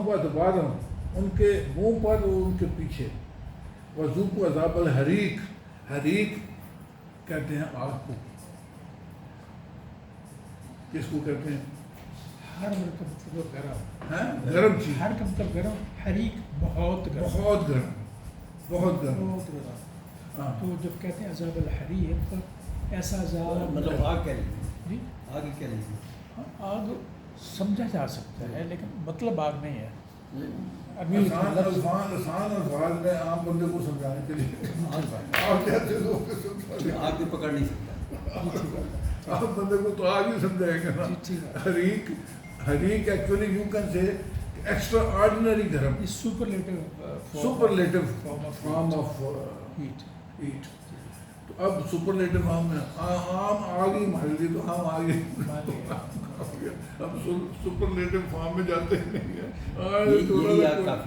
و ادبارا، ان کے منہ پر اور ان کے پیچھے. وذوقوا عذاب الحریق، حریق کہتے ہیں آگ کو. کس کو کہتے ہیں؟ ہر مطلب گرم، گرم چیز. ہر کا مطلب گرم، حریق بہت گرم، بہت گرم، بہت گرم. بہت گرم. ہاں. تو جب کہتے ہیں عذاب الحریق، ایسا عذاب مطلب آگ کہہ لیجیے، جی آگ ہی کہہ لیجیے. آگ سمجھا جا سکتا ہے لیکن مطلب آگ نہیں ہے. آسان الفاظ میں عام بندے کو سمجھانے کے لیے آپ کہتے ہیں لوگ آگ بھی پکڑ نہیں سکتا. آپ بندے کو تو آگ ہی سمجھائیں گے نا. حریق، حریق actually you can say extraordinary گرم، سپرلیٹو فارم آف ہیٹ. تو اب سپرلیٹو فارم میں عام آگ ہی مان لیجیے تو ہم آگے ہم سپرلیٹو فارم میں جاتے نہیں ہیں.